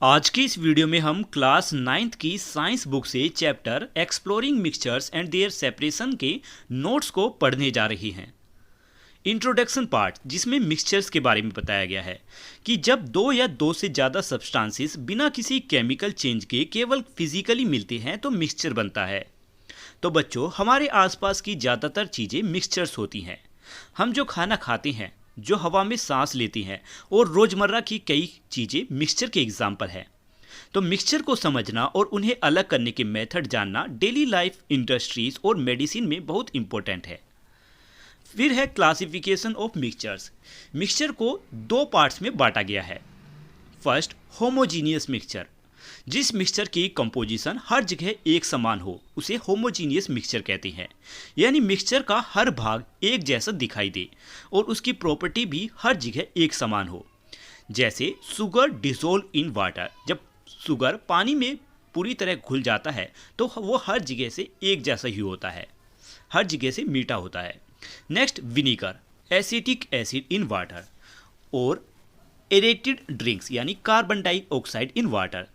आज की इस वीडियो में हम क्लास 9th की साइंस बुक से chapter exploring mixtures and their separation के नोट्स को पढ़ने जा रही हैं। इंट्रोडक्शन पार्ट, जिसमें मिक्सचर्स के बारे में बताया गया है कि जब दो या दो से ज़्यादा सब्सटेंसेस बिना किसी केमिकल चेंज के केवल फिजिकली मिलते हैं तो मिक्सचर बनता है। तो बच्चों, हमारे आसपास की ज़्यादातर चीज़ें मिक्सचर्स होती हैं। हम जो खाना खाते हैं, जो हवा में सांस लेती हैं और रोज़मर्रा की कई चीज़ें मिक्सचर के एग्जाम्पल हैं। तो मिक्सचर को समझना और उन्हें अलग करने के मेथड जानना डेली लाइफ, इंडस्ट्रीज और मेडिसिन में बहुत इंपॉर्टेंट है। फिर है क्लासिफिकेशन ऑफ मिक्सचर्स। मिक्सचर को दो पार्ट्स में बांटा गया है। First, homogeneous mixture. जिस मिक्सचर की कंपोजिशन हर जगह एक समान हो उसे होमोजीनियस मिक्सचर कहते हैं। यानी मिक्सचर का हर भाग एक जैसा दिखाई दे और उसकी प्रॉपर्टी भी हर जगह एक समान हो। जैसे शुगर डिसोल्व इन वाटर। जब शुगर पानी में पूरी तरह घुल जाता है तो वो हर जगह से एक जैसा ही होता है, हर जगह से मीठा होता है। Next, vinegar, acetic acid in water. और एरेटेड ड्रिंक्स यानी carbon dioxide in water.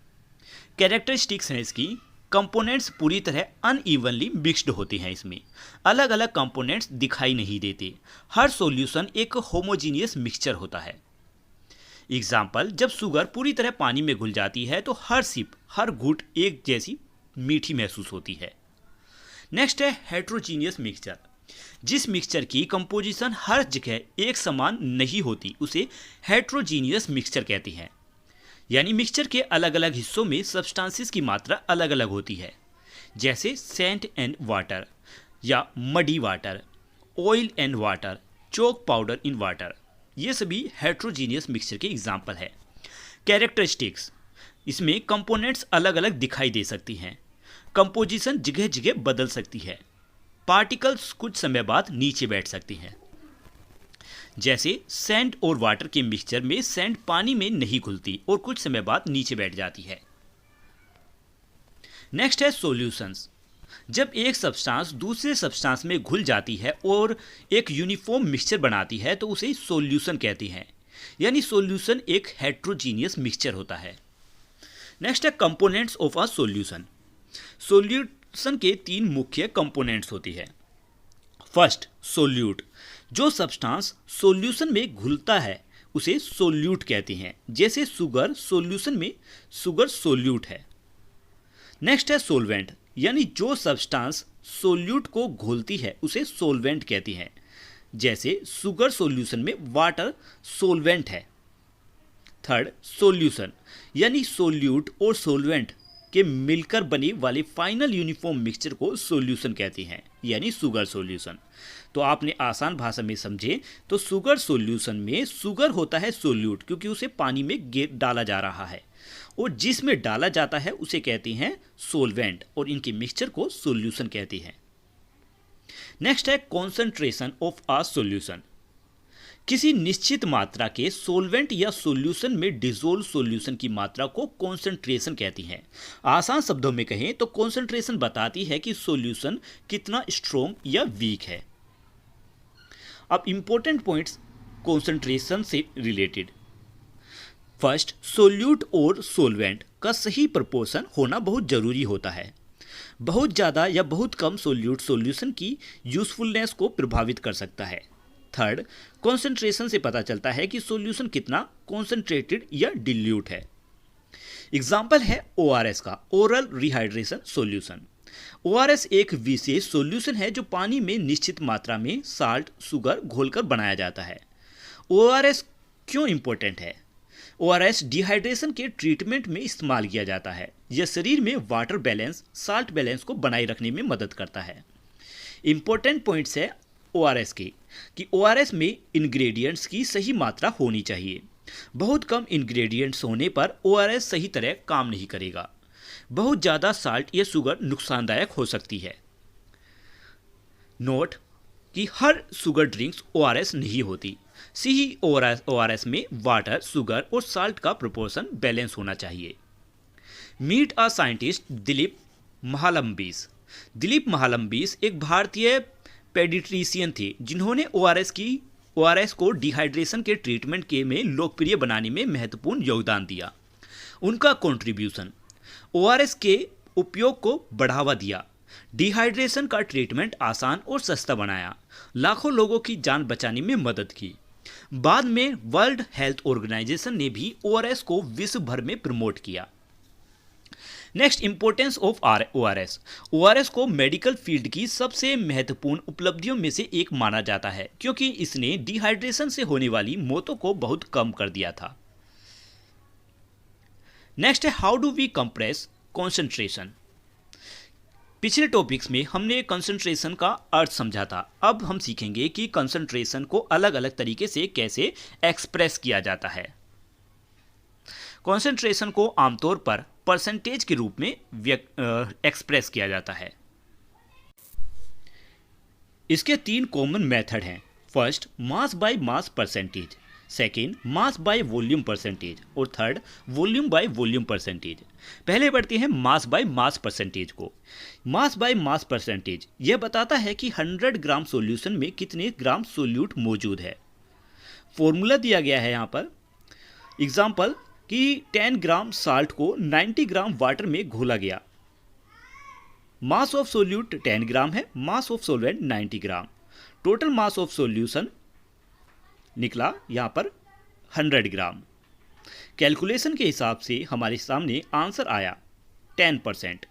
Characteristics हैं इसकी, कंपोनेंट्स पूरी तरह अनइवनली मिक्स्ड होते हैं। इसमें अलग अलग कंपोनेंट्स दिखाई नहीं देते। हर सॉल्यूशन एक होमोजीनियस मिक्सचर होता है। एग्जाम्पल, जब शुगर पूरी तरह पानी में घुल जाती है तो हर सिप, हर घूंट एक जैसी मीठी महसूस होती है। नेक्स्ट है हेट्रोजीनियस मिक्सचर। जिस मिक्सचर की कंपोजिशन हर जगह एक समान नहीं होती उसे हेट्रोजीनियस मिक्सचर कहते हैं। यानी मिक्सचर के अलग अलग हिस्सों में सब्सटेंसेस की मात्रा अलग अलग होती है। जैसे सैंड एंड वाटर या muddy water, oil and water, chalk powder in water. ये सभी हेट्रोजीनियस मिक्सचर के एग्जाम्पल है। कैरेक्टरिस्टिक्स, इसमें कंपोनेंट्स अलग अलग दिखाई दे सकती हैं। कंपोजिशन जगह जगह बदल सकती है। पार्टिकल्स कुछ समय बाद नीचे बैठ सकती हैं। जैसे सैंड और वाटर के मिक्सचर में सैंड पानी में नहीं घुलती और कुछ समय बाद नीचे बैठ जाती है। नेक्स्ट है सॉल्यूशंस। जब एक सब्सटेंस दूसरे सब्सटेंस में घुल जाती है और एक यूनिफॉर्म मिक्सचर बनाती है तो उसे सॉल्यूशन कहते हैं। यानी सॉल्यूशन एक हेट्रोजीनियस मिक्सचर होता है। नेक्स्ट है components of a solution. Solution के तीन मुख्य कंपोनेंट्स होती है। First, solute. जो सब्सटेंस सॉल्यूशन में घुलता है उसे सोल्यूट कहते हैं। जैसे शुगर सॉल्यूशन में शुगर सोल्यूट है। नेक्स्ट है सोलवेंट। यानी जो सब्सटेंस सोल्यूट को घोलती है उसे सोलवेंट कहते हैं। जैसे शुगर सॉल्यूशन में वाटर सोलवेंट है। Third, solution. यानी सोल्यूट और सोलवेंट के मिलकर बने वाले फाइनल यूनिफॉर्म मिक्सचर को सॉल्यूशन कहते हैं, यानी शुगर सॉल्यूशन। तो आपने आसान भाषा में समझे तो शुगर सॉल्यूशन में शुगर होता है सोल्यूट, क्योंकि उसे पानी में डाला जा रहा है, और जिसमें डाला जाता है उसे कहते हैं सोलवेंट, और इनके मिक्सचर को सॉल्यूशन कहते हैं। नेक्स्ट है कॉन्सेंट्रेशन ऑफ अ सॉल्यूशन। किसी निश्चित मात्रा के सोलवेंट या सॉल्यूशन में डिसोल्व सॉल्यूशन की मात्रा को कॉन्सेंट्रेशन कहती हैं। आसान शब्दों में कहें तो कॉन्सेंट्रेशन बताती है कि सॉल्यूशन कितना स्ट्रॉन्ग या वीक है। अब इंपॉर्टेंट पॉइंट्स कॉन्सेंट्रेशन से रिलेटेड। फर्स्ट, सोल्यूट और सोलवेंट का सही प्रपोर्शन होना बहुत जरूरी होता है। बहुत ज़्यादा या बहुत कम सोल्यूट सॉल्यूशन की यूजफुलनेस को प्रभावित कर सकता है। थर्ड, कॉन्सेंट्रेशन से पता चलता है कि सॉल्यूशन कितना कॉन्सेंट्रेटेड या डिल्यूट है। एग्जाम्पल है ORS का, ओरल रिहाइड्रेशन सॉल्यूशन। ORS एक विशेष सॉल्यूशन है जो पानी में निश्चित मात्रा में साल्ट, शुगर घोलकर बनाया जाता है। ORS क्यों इंपॉर्टेंट है? ORS डिहाइड्रेशन के ट्रीटमेंट में इस्तेमाल किया जाता है। यह शरीर में वाटर बैलेंस, साल्ट बैलेंस को बनाए रखने में मदद करता है। इंपॉर्टेंट पॉइंट्स है ORS के कि ORS में इंग्रेडिएंट्स की सही मात्रा होनी चाहिए। बहुत कम इंग्रेडिएंट्स होने पर ORS सही तरह काम नहीं करेगा। बहुत ज़्यादा साल्ट या शुगर नुकसानदायक हो सकती है। नोट कि हर शुगर ड्रिंक्स ORS नहीं होती। सही ORS में वाटर, शुगर और साल्ट का प्रोपोर्शन बैलेंस होना चाहिए। Meet a scientist Dilip Mahalanabis. Dilip Mahalanabis एक भारतीय पेडिट्रिशियन थे जिन्होंने ORS को डिहाइड्रेशन के ट्रीटमेंट के में लोकप्रिय बनाने में महत्वपूर्ण योगदान दिया। उनका कंट्रीब्यूशन, ओआरएस के उपयोग को बढ़ावा दिया, डिहाइड्रेशन का ट्रीटमेंट आसान और सस्ता बनाया, लाखों लोगों की जान बचाने में मदद की। बाद में वर्ल्ड हेल्थ ऑर्गेनाइजेशन ने भी ओआरएस को विश्व भर में प्रमोट किया। Next, importance of ORS. ORS को मेडिकल फील्ड की सबसे महत्वपूर्ण उपलब्धियों में से एक माना जाता है क्योंकि इसने डिहाइड्रेशन से होने वाली मौतों को बहुत कम कर दिया था। नेक्स्ट है, how do we compress concentration. पिछले टॉपिक्स में हमने कंसंट्रेशन का अर्थ समझा था। अब हम सीखेंगे कि कंसंट्रेशन को अलग अलग तरीके से कैसे एक्सप्रेस किया जाता है। कंसंट्रेशन को आमतौर पर परसेंटेज के रूप में एक्सप्रेस किया जाता है। इसके 3 कॉमन मेथड हैं। First, mass by mass percentage, second, mass by volume percentage और third, volume by volume percentage. पहले बढ़ते हैं मास बाय मास परसेंटेज को। मास बाय मास परसेंटेज यह बताता है कि 100 ग्राम सॉल्यूशन में कितने ग्राम सोल्यूट मौजूद है। फॉर्मूला दिया गया है यहाँ पर। एग्जाम्पल कि 10 ग्राम साल्ट को 90 ग्राम वाटर में घोला गया। मास ऑफ सोल्यूट 10 ग्राम है, mass of solvent 90 gram. Total mass of solution निकला यहाँ पर 100 ग्राम। कैलकुलेशन के हिसाब से हमारे सामने आंसर आया 10%।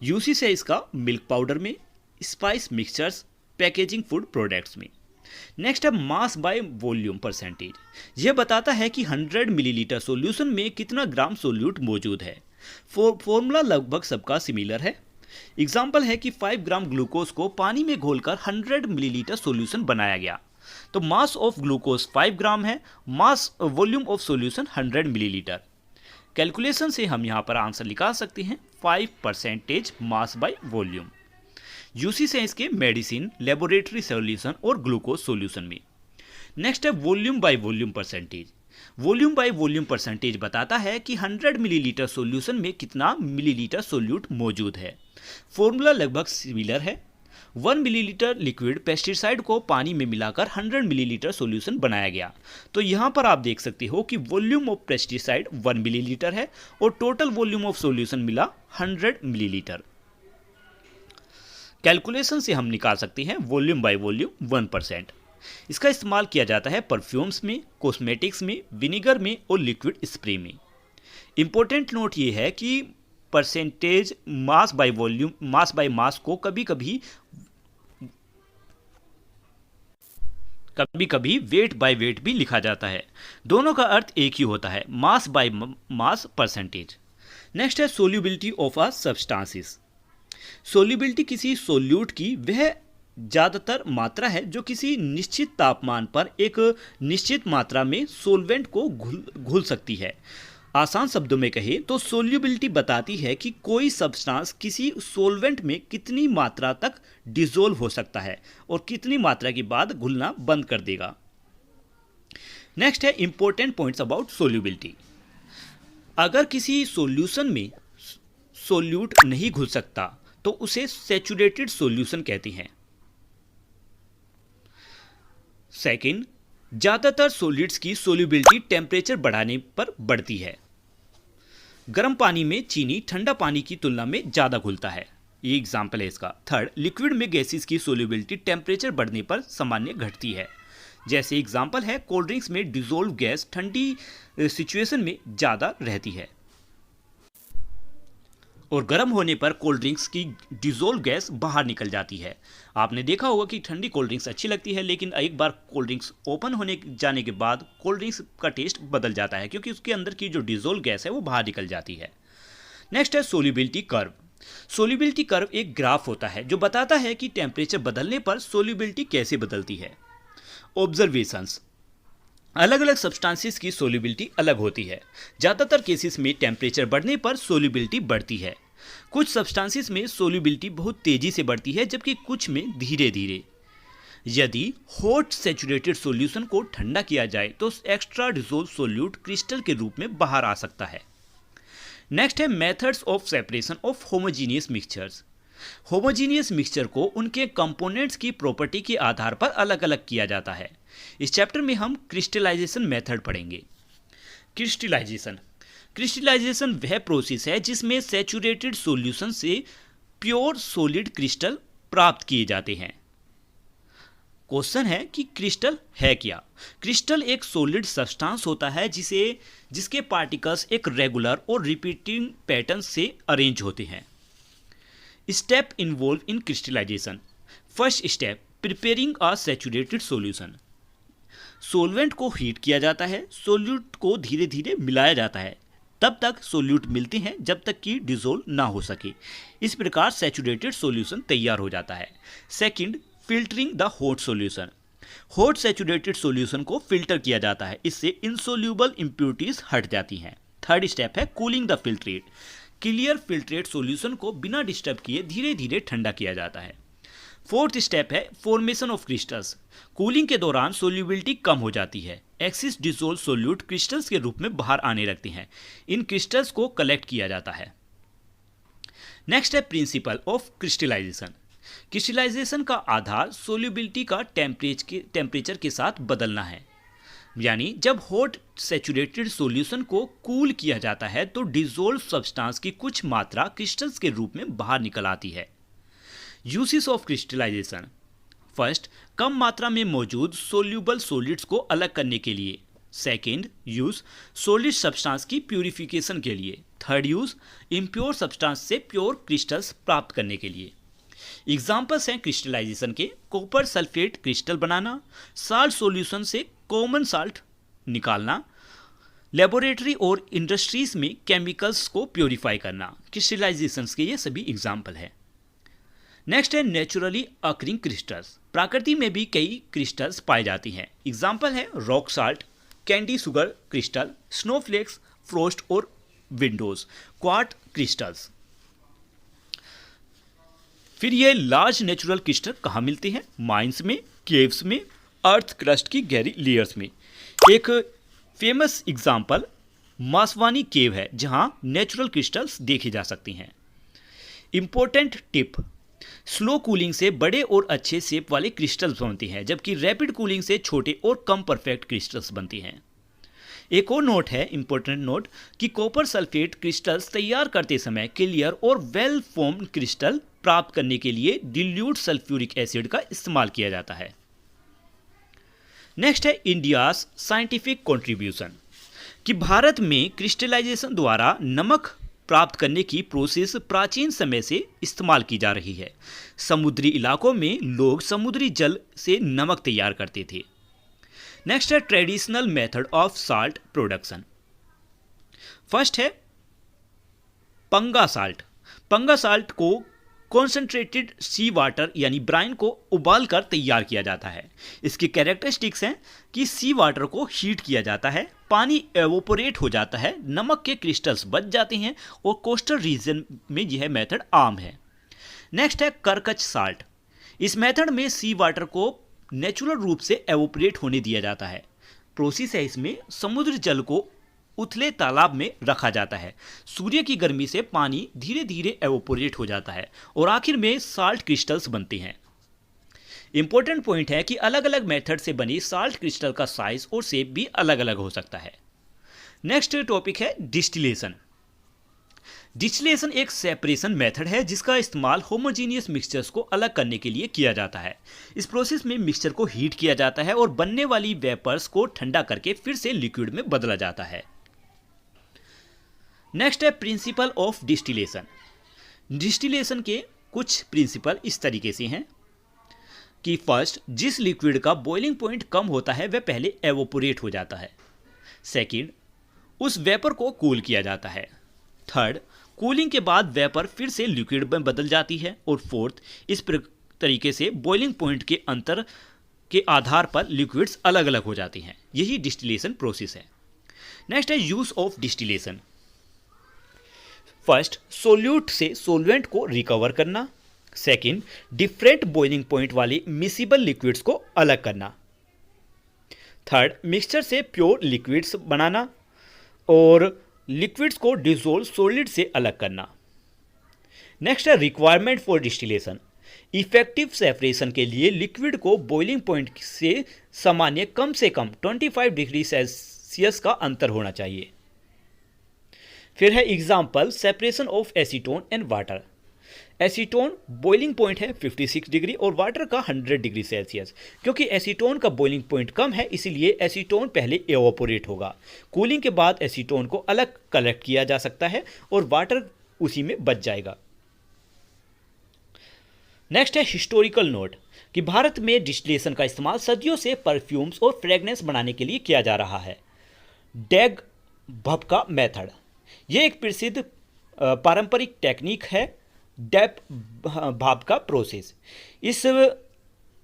यूसेज है इसका मिल्क पाउडर में, spice mixtures, packaging food products में। नेक्स्ट है मास बाय वॉल्यूम परसेंटेज। यह बताता है कि 100 मिलीलीटर सॉल्यूशन में कितना ग्राम सोल्यूट मौजूद है। फॉर्मूला लगभग सबका सिमिलर है। एग्जाम्पल है कि 5 ग्राम ग्लूकोज को पानी में घोलकर 100 मिलीलीटर सॉल्यूशन बनाया गया। तो मास ऑफ ग्लूकोज 5 ग्राम है, mass volume of solution 100 millilitre. Calculation से हम यहाँ पर आंसर निकाल सकते हैं 5% मास बाय वॉल्यूम। यूसेज है इसके मेडिसिन, लेबोरेटरी सॉल्यूशन और ग्लूकोज सॉल्यूशन में। नेक्स्ट है volume by volume percentage. Volume by volume percentage बताता है कि 100 मिलीलीटर सॉल्यूशन में कितना मिलीलीटर सोल्यूट मौजूद है। फॉर्मूला लगभग सिमिलर है। 1 मिलीलीटर लिक्विड पेस्टिसाइड को पानी में मिलाकर 100 मिलीलीटर सॉल्यूशन बनाया गया। तो यहाँ पर आप देख सकते हो कि वॉल्यूम ऑफ पेस्टिसाइड 1 मिलीलीटर है और टोटल वॉल्यूम ऑफ सॉल्यूशन मिला 100 मिलीलीटर। कैलकुलेशन से हम निकाल सकते हैं वॉल्यूम बाय वॉल्यूम 1%। इसका इस्तेमाल किया जाता है परफ्यूम्स में, कॉस्मेटिक्स में, विनेगर में और लिक्विड स्प्रे में। इंपॉर्टेंट नोट ये है कि percentage mass by volume, mass by मास को कभी कभी वेट बाय वेट भी लिखा जाता है। दोनों का अर्थ एक ही होता है, mass by mass percentage. Next है solubility of a substances. Solubility किसी सोल्यूट की वह ज़्यादातर मात्रा है जो किसी निश्चित तापमान पर एक निश्चित मात्रा में सोलवेंट को घुल सकती है। आसान शब्दों में कहें तो सोल्यूबिलिटी बताती है कि कोई सब्सटेंस किसी सोलवेंट में कितनी मात्रा तक डिसॉल्व हो सकता है और कितनी मात्रा के बाद घुलना बंद कर देगा। नेक्स्ट है इंपॉर्टेंट पॉइंट्स अबाउट सोल्यूबिलिटी। अगर किसी सॉल्यूशन में सोल्यूट नहीं घुल सकता तो उसे सैचुरेटेड सॉल्यूशन कहते हैं। सेकंड, ज़्यादातर सॉलिड्स की सोल्यूबिलिटी टेम्परेचर बढ़ाने पर बढ़ती है। गर्म पानी में चीनी ठंडा पानी की तुलना में ज़्यादा घुलता है, ये एग्जाम्पल है इसका। थर्ड, लिक्विड में गैसेस की सोल्यूबिलिटी टेम्परेचर बढ़ने पर सामान्य घटती है। जैसे एग्जाम्पल है कोल्ड ड्रिंक्स में डिसॉल्व गैस ठंडी सिचुएशन में ज़्यादा रहती है और गर्म होने पर कोल्ड ड्रिंक्स की डिसॉल्व गैस बाहर निकल जाती है। आपने देखा होगा कि ठंडी कोल्ड ड्रिंक्स अच्छी लगती है, लेकिन एक बार कोल्ड ड्रिंक्स ओपन होने जाने के बाद कोल्ड ड्रिंक्स का टेस्ट बदल जाता है क्योंकि उसके अंदर की जो डिसॉल्व गैस है वो बाहर निकल जाती है। नेक्स्ट है सोल्यूबिलिटी कर्व। सोल्यूबिलिटी कर्व एक ग्राफ होता है जो बताता है कि टेम्परेचर बदलने पर सोल्यूबिलिटी कैसे बदलती है। ऑब्जर्वेशंस। अलग अलग सब्सटेंसेस की सोल्यूबिलिटी अलग होती है। ज़्यादातर केसेस में टेम्परेचर बढ़ने पर सोल्यूबिलिटी बढ़ती है। कुछ सब्सटेंसेस में सोल्यूबिलिटी बहुत तेज़ी से बढ़ती है जबकि कुछ में धीरे धीरे। यदि हॉट सैचुरेटेड सॉल्यूशन को ठंडा किया जाए तो एक्स्ट्रा डिसॉल्व सोल्यूट क्रिस्टल के रूप में बाहर आ सकता है। नेक्स्ट है methods of separation of homogeneous mixtures. Homogeneous mixture को उनके कंपोनेंट्स की प्रॉपर्टी के आधार पर अलग अलग किया जाता है। इस चैप्टर में हम क्रिस्टलाइजेशन मेथड पढ़ेंगे। क्रिस्टलाइजेशन क्रिस्टलाइजेशन वह प्रोसेस है जिसमें सैचुरेटेड सॉल्यूशन से प्योर सॉलिड क्रिस्टल प्राप्त किए जाते हैं। क्वेश्चन है कि क्रिस्टल है क्या। क्रिस्टल एक सॉलिड सब्सटेंस होता है जिसके पार्टिकल्स एक रेगुलर और रिपीटिंग पैटर्न से अरेंज होते हैं। Step involve in crystallization. First step, preparing a saturated solution. Solvent को हीट किया जाता है, सॉल्यूट को धीरे धीरे मिलाया जाता है, तब तक सॉल्यूट मिलते हैं जब तक कि डिसोल्व ना हो सके। इस प्रकार सैचुरेटेड सॉल्यूशन तैयार हो जाता है। Second, filtering the hot solution. Hot saturated solution को फिल्टर किया जाता है, इससे इनसोल्यूबल इंप्योरिटीज हट जाती हैं। थर्ड स्टेप है cooling the filtrate. Clear filtrate solution को बिना डिस्टर्ब किए धीरे धीरे ठंडा किया जाता है। फोर्थ स्टेप है फॉर्मेशन ऑफ क्रिस्टल्स। कूलिंग के दौरान सोल्यूबिलिटी कम हो जाती है, एक्सिस डिसोल्व सोल्यूट क्रिस्टल्स के रूप में बाहर आने लगते हैं। इन क्रिस्टल्स को कलेक्ट किया जाता है। नेक्स्ट है प्रिंसिपल ऑफ क्रिस्टलाइजेशन। क्रिस्टलाइजेशन का आधार सोल्यूबिलिटी का टेम्परेचर के साथ बदलना है, यानी जब हॉट सैचुरेटेड सॉल्यूशन को कूल किया जाता है तो डिसोल्व सब्सटेंस की कुछ मात्रा क्रिस्टल्स के रूप में बाहर निकल आती है। Uses of crystallization. फर्स्ट, कम मात्रा में मौजूद सोल्यूबल सॉलिड्स को अलग करने के लिए। सेकेंड यूज, सॉलिड सब्सटेंस की प्यूरिफिकेशन के लिए। थर्ड यूज, इम्प्योर सब्सटेंस से प्योर क्रिस्टल्स प्राप्त करने के लिए। एग्जाम्पल्स हैं क्रिस्टलाइजेशन के: कॉपर सल्फेट क्रिस्टल बनाना, साल्ट सॉल्यूशन से कॉमन साल्ट निकालना, लेबोरेटरी और इंडस्ट्रीज में केमिकल्स को प्योरीफाई करना। क्रिस्टलाइजेशन के ये सभी एग्जाम्पल हैं। नेक्स्ट है नेचुरली अकरिंग क्रिस्टल्स। प्रकृति में भी कई क्रिस्टल्स पाए जाती हैं। एग्जाम्पल है rock salt, candy sugar crystal, snowflakes, frost और विंडोज, क्वार्ट क्रिस्टल्स। फिर ये लार्ज नेचुरल क्रिस्टल कहाँ मिलते हैं? माइंस में, केव्स में, अर्थ क्रस्ट की गहरी लेयर्स में। एक फेमस एग्जाम्पल मासवानी केव है जहाँ नेचुरल क्रिस्टल्स देखे जा सकते हैं। इंपॉर्टेंट टिप, स्लो कूलिंग से बड़े और अच्छे शेप वाले क्रिस्टल्स बनते हैं, जबकि रैपिड कूलिंग से छोटे और कम परफेक्ट क्रिस्टल्स बनते हैं। एक और नोट है, इंपॉर्टेंट नोट, कि कॉपर सल्फेट क्रिस्टल्स तैयार करते समय क्लियर और वेल फॉर्म्ड क्रिस्टल प्राप्त करने के लिए डिल्यूट सल्फ्यूरिक एसिड का इस्तेमाल किया जाता है। नेक्स्ट है इंडियाज साइंटिफिक कंट्रीब्यूशन, कि भारत में क्रिस्टलाइजेशन द्वारा नमक प्राप्त करने की प्रोसेस प्राचीन समय से इस्तेमाल की जा रही है। समुद्री इलाकों में लोग समुद्री जल से नमक तैयार करते थे। नेक्स्ट है traditional method of salt production. First है पंगा साल्ट। पंगा साल्ट को कॉन्सेंट्रेटेड सी वाटर यानी ब्राइन को उबालकर तैयार किया जाता है। इसकी कैरेक्टरिस्टिक्स हैं कि सी वाटर को हीट किया जाता है, पानी एवोपोरेट हो जाता है, नमक के क्रिस्टल्स बच जाते हैं और कोस्टल रीजन में यह मेथड आम है। नेक्स्ट है करकच साल्ट। इस मेथड में सी वाटर को नेचुरल रूप से एवोपोरेट होने दिया जाता है। प्रोसेस है इसमें समुद्र जल को उथले तालाब में रखा जाता है, सूर्य की गर्मी से पानी धीरे धीरे एवोपोरेट हो जाता है और आखिर में साल्ट क्रिस्टल्स बनते हैं। इंपॉर्टेंट पॉइंट है कि अलग अलग मेथड से बनी साल्ट क्रिस्टल का साइज और शेप भी अलग अलग हो सकता है। नेक्स्ट टॉपिक है डिस्टिलेशन। डिस्टिलेशन एक सेपरेशन मेथड है जिसका इस्तेमाल होमोजीनियस मिक्सचर्स को अलग करने के लिए किया जाता है। इस प्रोसेस में मिक्सचर को हीट किया जाता है और बनने वाली वेपर्स को ठंडा करके फिर से लिक्विड में बदला जाता है। नेक्स्ट है प्रिंसिपल ऑफ डिस्टिलेशन। डिस्टिलेशन के कुछ प्रिंसिपल इस तरीके से हैं कि फर्स्ट, जिस लिक्विड का बॉइलिंग पॉइंट कम होता है वह पहले एवोपोरेट हो जाता है। सेकंड, उस वेपर को कूल किया जाता है। थर्ड, कूलिंग के बाद वेपर फिर से लिक्विड में बदल जाती है। और फोर्थ, इस तरीके से बॉइलिंग पॉइंट के अंतर के आधार पर लिक्विड्स अलग अलग हो जाती हैं। यही डिस्टिलेशन प्रोसेस है। नेक्स्ट है use of distillation. First, solute से सोलवेंट को रिकवर करना। सेकंड, डिफरेंट बॉइलिंग पॉइंट वाले मिसिबल लिक्विड्स को अलग करना। थर्ड, मिक्सचर से प्योर लिक्विड्स बनाना और लिक्विड्स को डिसोल्व सॉलिड से अलग करना। नेक्स्ट है requirement for distillation. Effective separation के लिए लिक्विड को बॉइलिंग पॉइंट से सामान्य कम से कम 25 डिग्री सेल्सियस का अंतर होना चाहिए। फिर है example separation of acetone and water. Acetone boiling point है 56 डिग्री और वाटर का 100 डिग्री सेल्सियस। क्योंकि एसीटोन का बॉइलिंग पॉइंट कम है इसीलिए एसीटोन पहले एवापोरेट होगा। कूलिंग के बाद एसीटोन को अलग कलेक्ट किया जा सकता है और वाटर उसी में बच जाएगा। नेक्स्ट है हिस्टोरिकल नोट कि भारत में डिस्टिलेशन का इस्तेमाल सदियों से परफ्यूम्स और फ्रेगनेंस बनाने के लिए किया जा रहा है। डैग भपका मेथड, यह एक प्रसिद्ध पारंपरिक टेक्निक है। डैप भाप का प्रोसेस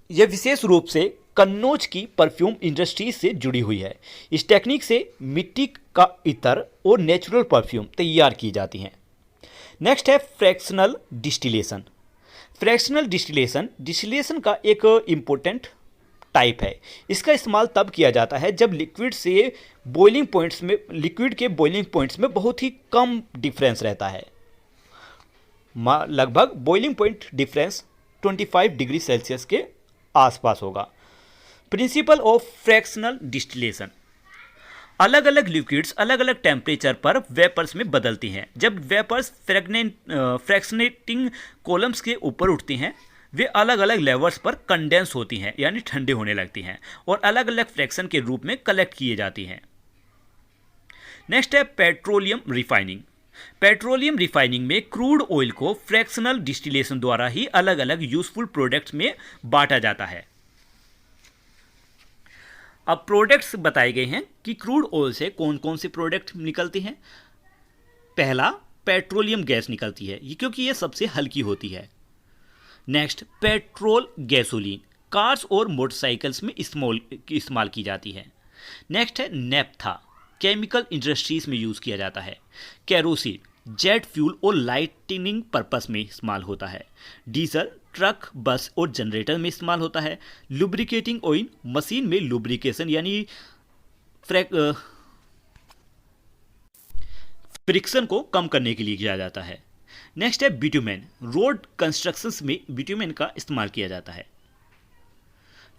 यह विशेष रूप से कन्नौज की परफ्यूम इंडस्ट्री से जुड़ी हुई है। इस टेक्निक से मिट्टी का इत्र और नेचुरल परफ्यूम तैयार की जाती हैं। नेक्स्ट है फ्रैक्शनल डिस्टिलेशन। फ्रैक्शनल डिस्टिलेशन का एक इम्पोर्टेंट टाइप है। इसका इस्तेमाल तब किया जाता है जब लिक्विड के बॉइलिंग पॉइंट्स में बहुत ही कम डिफरेंस रहता है। लगभग boiling point difference 25 degree Celsius के आसपास होगा। प्रिंसिपल ऑफ फ्रैक्शनल डिस्टिलेशन, अलग अलग लिक्विड्स अलग अलग टेम्परेचर पर वेपर्स में बदलती हैं। जब वेपर्स फ्रैक्शनेटिंग कॉलम्स के ऊपर उठती हैं वे अलग अलग लेवल्स पर कंडेंस होती हैं यानी ठंडे होने लगती हैं और अलग अलग फ्रैक्शन के रूप में कलेक्ट किए जाती हैं। नेक्स्ट है पेट्रोलियम रिफाइनिंग। पेट्रोलियम रिफाइनिंग में क्रूड ऑयल को फ्रैक्शनल डिस्टिलेशन द्वारा ही अलग अलग यूजफुल प्रोडक्ट्स में बांटा जाता है। अब प्रोडक्ट्स बताए गए हैं कि क्रूड ऑयल से कौन कौन से प्रोडक्ट निकलते हैं। पहला, पेट्रोलियम गैस निकलती है क्योंकि यह सबसे हल्की होती है। नेक्स्ट, पेट्रोल गैसोलीन कार्स और मोटरसाइकिल्स में इस्तेमाल की जाती है। नेक्स्ट है नेफ्था, केमिकल इंडस्ट्रीज में यूज़ किया जाता है। केरोसिन जेट फ्यूल और लाइटनिंग पर्पस में इस्तेमाल होता है। डीजल ट्रक, बस और जनरेटर में इस्तेमाल होता है। लुब्रिकेटिंग ऑयल मशीन में लुब्रिकेशन यानी फ्रिक्शन को कम करने के लिए किया जाता है। नेक्स्ट है बिटुमेन, रोड कंस्ट्रक्शंस में बिटुमेन का इस्तेमाल किया जाता है।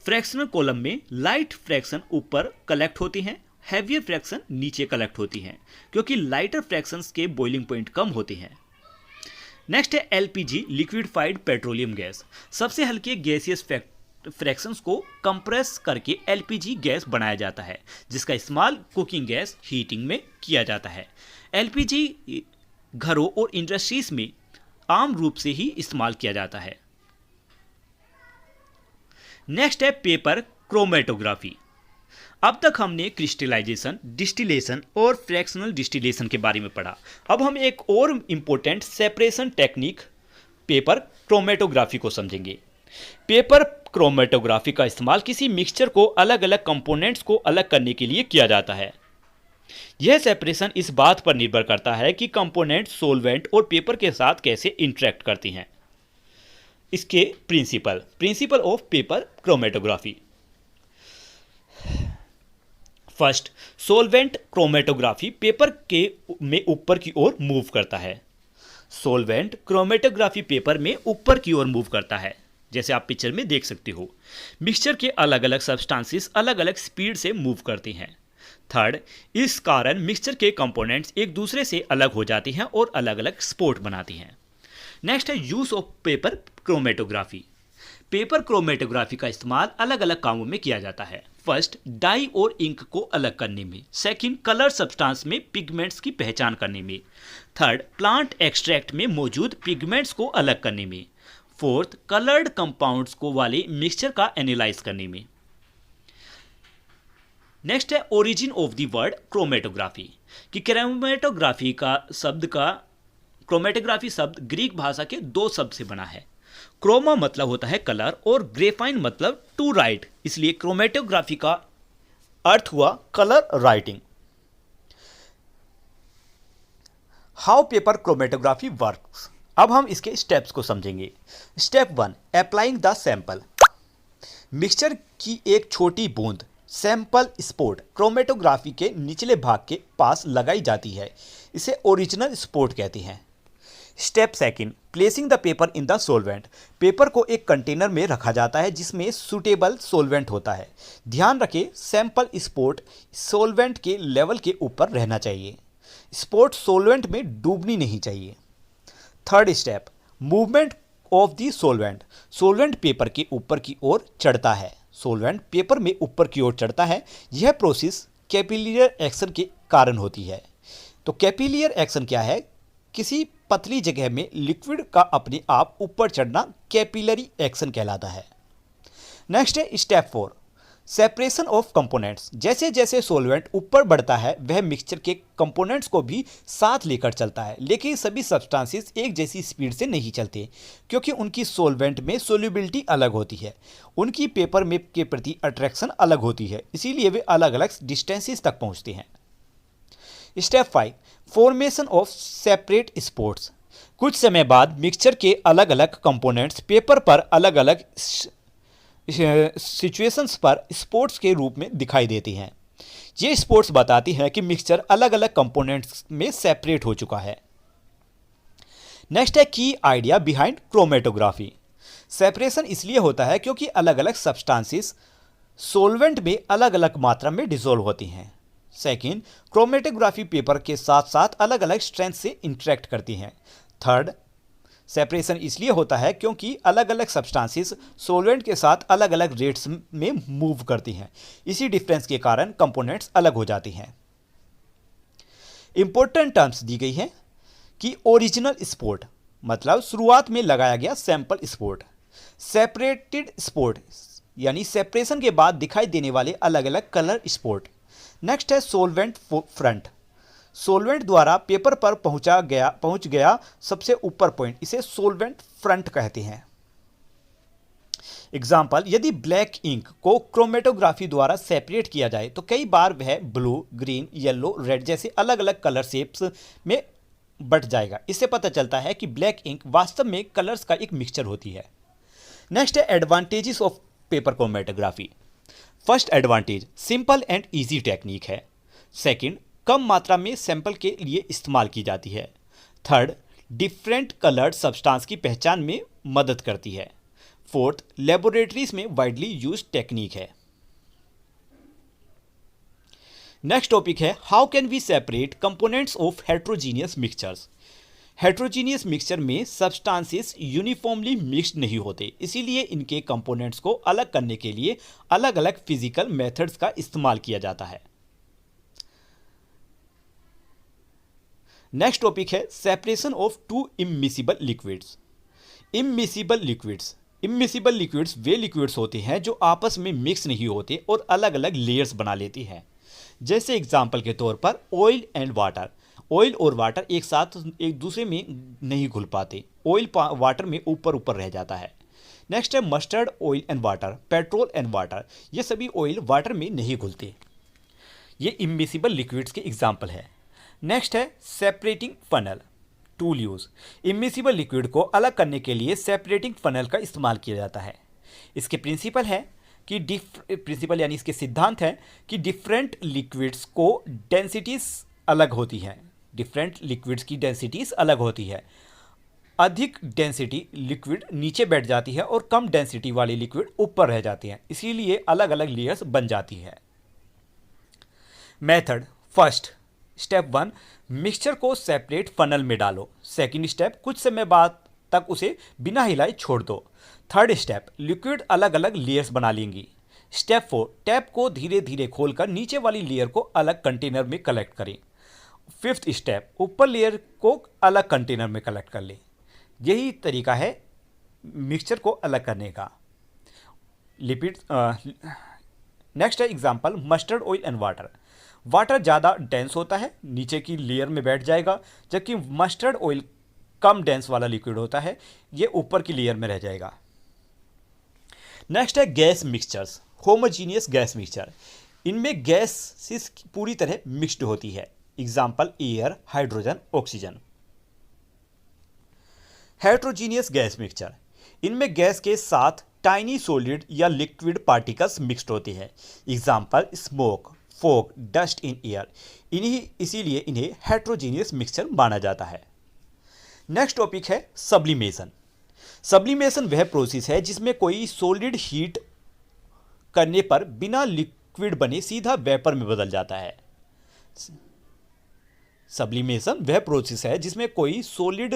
फ्रैक्शनल कॉलम में लाइट फ्रैक्शन ऊपर कलेक्ट होती हैं, हैवियर फ्रैक्शन नीचे कलेक्ट होती हैं क्योंकि लाइटर फ्रैक्शंस के बॉइलिंग पॉइंट कम होते हैं। नेक्स्ट है एलपीजी, लिक्विडिफाइड पेट्रोलियम गैस। सबसे हल्के गैसियस फ्रैक्शंस को कंप्रेस करके एलपीजी गैस बनाया जाता है जिसका इस्तेमाल कुकिंग गैस हीटिंग में किया जाता है। एलपीजी घरों और इंडस्ट्रीज में आम रूप से ही इस्तेमाल किया जाता है। नेक्स्ट है पेपर क्रोमेटोग्राफी। अब तक हमने क्रिस्टलाइजेशन, डिस्टिलेशन और फ्रैक्शनल डिस्टिलेशन के बारे में पढ़ा। अब हम एक और important separation technique paper chromatography को समझेंगे। पेपर क्रोमेटोग्राफी का इस्तेमाल किसी मिक्सचर को अलग अलग कंपोनेंट्स को अलग करने के लिए किया जाता है। यह सेपरेशन इस बात पर निर्भर करता है कि कंपोनेंट सोलवेंट और पेपर के साथ कैसे इंटरेक्ट करती हैं। इसके principle of paper chromatography. First, solvent chromatography paper में ऊपर की ओर मूव करता है। सोलवेंट क्रोमेटोग्राफी पेपर में ऊपर की ओर मूव करता है, जैसे आप पिक्चर में देख सकते हो। मिक्सचर के अलग अलग सब्सटेंसेस अलग अलग स्पीड से मूव करती हैं। थर्ड, इस कारण मिक्सचर के कंपोनेंट्स एक दूसरे से अलग हो जाती हैं और अलग अलग स्पॉट बनाती हैं। नेक्स्ट है use of paper chromatography. Paper chromatography का इस्तेमाल अलग अलग कामों में किया जाता है। फर्स्ट, डाई और इंक को अलग करने में। सेकंड, कलर सब्सटेंस में पिगमेंट्स की पहचान करने में। थर्ड, प्लांट एक्सट्रैक्ट में मौजूद पिगमेंट्स को अलग करने में। फोर्थ, कलर्ड कंपाउंड्स को वाले मिक्सचर का एनालाइज करने में। नेक्स्ट है origin of the word chromatography कि क्रोमेटोग्राफी शब्द ग्रीक भाषा के दो शब्द से बना है। क्रोमा मतलब होता है कलर और ग्रेफाइन मतलब टू राइट, इसलिए क्रोमेटोग्राफी का अर्थ हुआ colour writing. How paper chromatography works, अब हम इसके स्टेप्स को समझेंगे। Step 1, applying the sample. Mixture की एक छोटी बूंद सैंपल स्पॉट क्रोमेटोग्राफी के निचले भाग के पास लगाई जाती है, इसे ओरिजिनल स्पॉट कहते हैं। Step 2, placing the paper in the solvent. Paper को एक कंटेनर में रखा जाता है जिसमें सूटेबल सोलवेंट होता है। ध्यान रखें सैंपल स्पॉट सोलवेंट के लेवल के ऊपर रहना चाहिए। स्पोर्ट सोलवेंट में डूबनी नहीं चाहिए। Third step, movement of the solvent. Solvent paper के ऊपर की ओर चढ़ता है। सोलवेंट पेपर में ऊपर की ओर चढ़ता है। यह प्रोसेस कैपिलियर एक्शन के कारण होती है। तो कैपिलियर एक्शन क्या है? किसी पतली जगह में लिक्विड का अपने आप ऊपर चढ़ना कैपिलरी एक्शन कहलाता है। नेक्स्ट है स्टेप 4, सेपरेशन ऑफ कंपोनेंट्स। जैसे जैसे सोलवेंट ऊपर बढ़ता है वह मिक्सचर के कंपोनेंट्स को भी साथ लेकर चलता है, लेकिन सभी सब्सटेंसेस एक जैसी स्पीड से नहीं चलते क्योंकि उनकी सोलवेंट में सोल्यूबिलिटी अलग होती है, उनकी पेपर में के प्रति अट्रैक्शन अलग होती है, इसीलिए वे अलग अलग डिस्टेंसेस तक पहुंचते हैं। Step 5, formation of separate spots. कुछ समय बाद मिक्सचर के अलग अलग कंपोनेंट्स पेपर पर अलग अलग सिचुएशंस पर स्पॉट्स के रूप में दिखाई देती हैं। ये स्पॉट्स बताती हैं कि मिक्सचर अलग अलग कंपोनेंट्स में सेपरेट हो चुका है। नेक्स्ट है की आइडिया बिहाइंड क्रोमेटोग्राफी। सेपरेशन इसलिए होता है क्योंकि अलग अलग सब्सटेंसेस सोलवेंट में अलग अलग मात्रा में डिसॉल्व होती हैं। सेकेंड, क्रोमेटोग्राफी पेपर के साथ साथ अलग अलग स्ट्रेंथ से इंटरेक्ट करती हैं। थर्ड, सेपरेशन इसलिए होता है क्योंकि अलग अलग सब्सटेंसेस सोलवेंट के साथ अलग अलग रेट्स में मूव करती हैं। इसी डिफरेंस के कारण कंपोनेंट्स अलग हो जाती हैं। इंपॉर्टेंट टर्म्स दी गई हैं कि ओरिजिनल स्पॉट मतलब शुरुआत में लगाया गया सैंपल स्पॉट, सेपरेटेड स्पॉट यानी सेपरेशन के बाद दिखाई देने वाले अलग अलग कलर स्पॉट। नेक्स्ट है सोलवेंट फ्रंट। सोलवेंट द्वारा पेपर पर पहुंच गया सबसे ऊपर पॉइंट, इसे सोलवेंट फ्रंट कहते हैं। एग्जाम्पल, यदि ब्लैक इंक को क्रोमेटोग्राफी द्वारा सेपरेट किया जाए तो कई बार वह ब्लू, ग्रीन, येलो, रेड जैसे अलग अलग कलर शेप्स में बट जाएगा। इससे पता चलता है कि ब्लैक इंक वास्तव में कलर्स का एक मिक्सचर होती है। नेक्स्ट है advantages of paper chromatography. First advantage, simple and easy technique है। सेकंड, कम मात्रा में सैंपल के लिए इस्तेमाल की जाती है। थर्ड, डिफरेंट कलर्ड सब्सटेंस की पहचान में मदद करती है। फोर्थ, लेबोरेटरीज में वाइडली यूज टेक्निक है। नेक्स्ट टॉपिक है how can we separate components of heterogeneous mixtures. Heterogeneous mixture में सब्सटेंसेस यूनिफॉर्मली मिक्स्ड नहीं होते, इसीलिए इनके कंपोनेंट्स को अलग करने के लिए अलग अलग फिजिकल मेथड्स का इस्तेमाल किया जाता है। नेक्स्ट टॉपिक है separation of two immiscible liquids. Immiscible liquids वे लिक्विड्स होते हैं जो आपस में मिक्स नहीं होते और अलग अलग लेयर्स बना लेती हैं। जैसे एग्जाम्पल के तौर पर ऑयल एंड वाटर। ऑयल और वाटर एक साथ एक दूसरे में नहीं घुल पाते, ऑयल वाटर में ऊपर ऊपर रह जाता है। नेक्स्ट है mustard oil and water, petrol and water, ये सभी ऑयल वाटर में नहीं घुलते। ये इम्मिसिबल लिक्विड्स के एग्जाम्पल है। नेक्स्ट है separating funnel, tool use. Immiscible liquid को अलग करने के लिए सेपरेटिंग फनल का इस्तेमाल किया जाता है। इसके प्रिंसिपल है कि प्रिंसिपल यानी इसके सिद्धांत है कि डिफरेंट लिक्विड्स को डेंसिटीज अलग होती हैं। डिफरेंट लिक्विड्स की डेंसिटीज अलग होती है। अधिक डेंसिटी लिक्विड नीचे बैठ जाती है और कम डेंसिटी वाली लिक्विड ऊपर रह जाती हैं, इसीलिए अलग अलग लेयर्स बन जाती है। मेथड, फर्स्ट स्टेप 1, मिक्सचर को सेपरेट फनल में डालो। सेकंड स्टेप, कुछ समय बाद तक उसे बिना हिलाए छोड़ दो। थर्ड स्टेप, लिक्विड अलग अलग लेयर्स बना लेंगी। स्टेप 4, टैप को धीरे धीरे खोलकर नीचे वाली लेयर को अलग कंटेनर में कलेक्ट करें। फिफ्थ स्टेप, ऊपर लेयर को अलग कंटेनर में कलेक्ट कर लें। यही तरीका है मिक्सचर को अलग करने का। लिपिड नेक्स्ट है example, mustard oil and water. Water ज़्यादा डेंस होता है, नीचे की लेयर में बैठ जाएगा, जबकि मस्टर्ड ऑयल कम डेंस वाला लिक्विड होता है, ये ऊपर की लेयर में रह जाएगा। नेक्स्ट है gas mixtures, homogeneous gas mixture. इनमें गैसेस पूरी तरह मिक्स्ड होती है। Example, air, hydrogen, oxygen. Heterogeneous gas mixture, इनमें गैस के साथ टाइनी सॉलिड या लिक्विड पार्टिकल्स मिक्स्ड होते हैं। Example, smoke, fog, dust in air. इसीलिए इन्हें हेट्रोजीनियस मिक्सचर माना जाता है। नेक्स्ट टॉपिक है सब्लिमेशन। सब्लिमेशन वह प्रोसेस है जिसमें कोई सॉलिड हीट करने पर बिना लिक्विड बने सीधा वेपर में बदल जाता है। सब्लिमेशन वह प्रोसेस है जिसमें कोई सॉलिड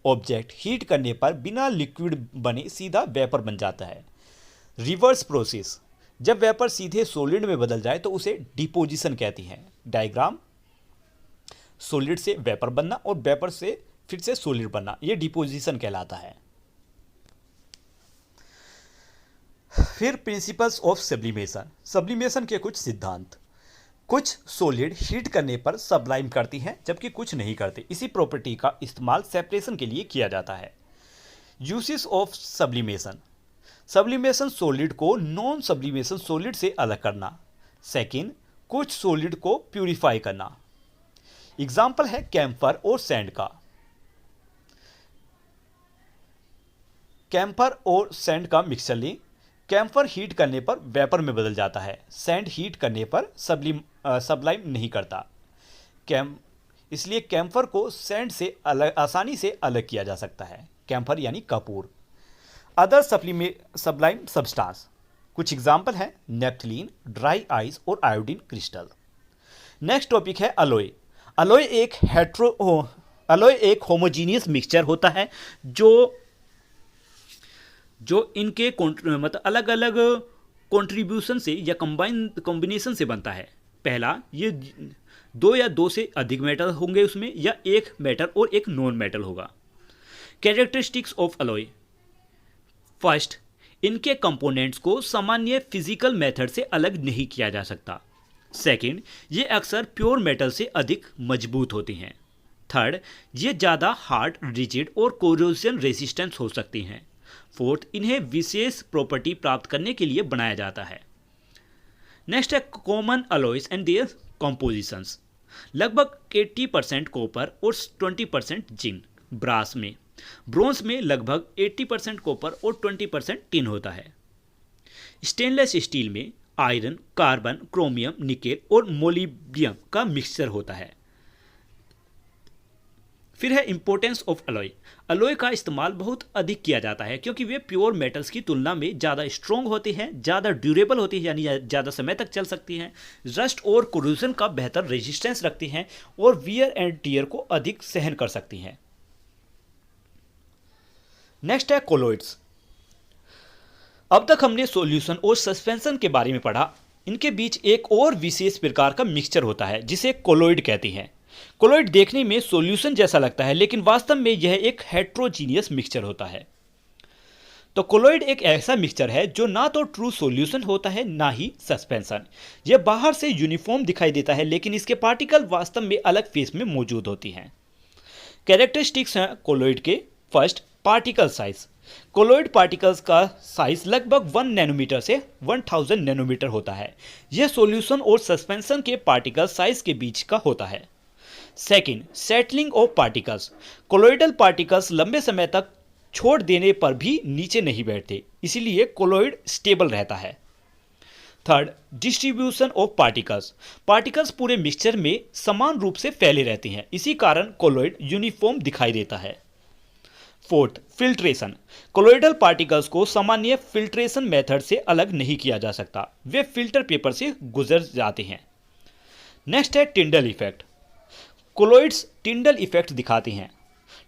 ऑब्जेक्ट हीट करने पर बिना लिक्विड बने सीधा वेपर बन जाता है। रिवर्स प्रोसेस, जब वेपर सीधे सॉलिड में बदल जाए तो उसे डिपोजिशन कहती हैं। डायग्राम, सॉलिड से वेपर बनना और वेपर से फिर से सॉलिड बनना, यह डिपोजिशन कहलाता है। फिर प्रिंसिपल्स ऑफ सब्लिमेशन, सब्लिमेशन के कुछ सिद्धांत। कुछ सॉलिड हीट करने पर सब्लाइम करती हैं जबकि कुछ नहीं करती। इसी प्रॉपर्टी का इस्तेमाल सेपरेशन के लिए किया जाता है। Uses of sublimation, sublimation solid को नॉन सब्लिमेशन सॉलिड से अलग करना। सेकंड, कुछ सॉलिड को प्यूरिफाई करना। एग्जाम्पल है कैम्फर और सैंड का। कैम्फर और सैंड का मिक्सचर लें। कैम्फर हीट करने पर वेपर में बदल जाता है। सैंड हीट करने पर सब्लाइम नहीं करता। इसलिए कैम्फर को सैंड से आसानी से अलग किया जा सकता है। कैम्फर यानी कपूर। अदर सब्लाइम सब्सटेंस, कुछ एग्जाम्पल हैं नेप्थलीन, ड्राई आइस और आयोडीन क्रिस्टल। नेक्स्ट टॉपिक है अलॉय। अलॉय एक होमोजीनियस मिक्सचर होता है जो इनके मतलब अलग अलग कंट्रीब्यूशन से या कॉम्बिनेशन से बनता है। पहला, ये दो या दो से अधिक मेटल होंगे उसमें, या एक मेटल और एक नॉन मेटल होगा। Characteristics of alloy. फर्स्ट, इनके कंपोनेंट्स को सामान्य फिजिकल मेथड से अलग नहीं किया जा सकता। सेकंड, ये अक्सर प्योर मेटल से अधिक मजबूत होती हैं। थर्ड, ये ज़्यादा हार्ड, रिजिड और कोरोजन रेजिस्टेंस हो सकती हैं। फोर्थ, इन्हें विशेष प्रॉपर्टी प्राप्त करने के लिए बनाया जाता है। नेक्स्ट है common alloys and their compositions. लगभग 80% कॉपर और 20% जिंक ब्रास में। ब्रोंज में लगभग 80% कॉपर और 20% टिन होता है। स्टेनलेस स्टील में आयरन, कार्बन, क्रोमियम, निकेल और मोलिब्डियम का मिक्सचर होता है। फिर है इंपॉर्टेंस ऑफ अलॉय। अलॉय का इस्तेमाल बहुत अधिक किया जाता है क्योंकि वे प्योर मेटल्स की तुलना में ज़्यादा स्ट्रॉन्ग होती हैं, ज़्यादा ड्यूरेबल होती है यानी ज़्यादा समय तक चल सकती हैं, रस्ट और कोरोजन का बेहतर रेजिस्टेंस रखती हैं और वियर एंड टियर को अधिक सहन कर सकती हैं। नेक्स्ट है कोलॉइड्स। अब तक हमने सॉल्यूशन और सस्पेंशन के बारे में पढ़ा। इनके बीच एक और विशेष प्रकार का मिक्सचर होता है जिसे कोलॉइड कहती हैं। कोलॉइड देखने में सॉल्यूशन जैसा लगता है लेकिन वास्तव में यह एक हेट्रोजीनियस मिक्सचर होता है। तो कोलॉइड एक ऐसा मिक्सचर है जो ना तो ट्रू सॉल्यूशन होता है ना ही सस्पेंशन। यह बाहर से यूनिफॉर्म दिखाई देता है लेकिन इसके पार्टिकल वास्तव में अलग फेस में मौजूद होती हैं। कैरेक्टरिस्टिक्स हैं कोलॉइड के। First, particle size. Colloid particles का साइज लगभग 1 नैनोमीटर से 1000 नैनोमीटर होता है। यह सॉल्यूशन और सस्पेंशन के पार्टिकल साइज के बीच का होता है। Second, settling of particles. Colloidal particles लंबे समय तक छोड़ देने पर भी नीचे नहीं बैठते, इसीलिए कोलॉइड स्टेबल रहता है। Third, distribution of particles. Particles पूरे मिक्सचर में समान रूप से फैले रहते हैं, इसी कारण कोलॉइड यूनिफॉर्म दिखाई देता है। Fourth, filtration. कोलॉइडल पार्टिकल्स को सामान्य फिल्ट्रेशन मेथड से अलग नहीं किया जा सकता, वे फिल्टर पेपर से गुजर जाते हैं। नेक्स्ट है Tyndall effect. Colloids Tyndall effect दिखाते हैं।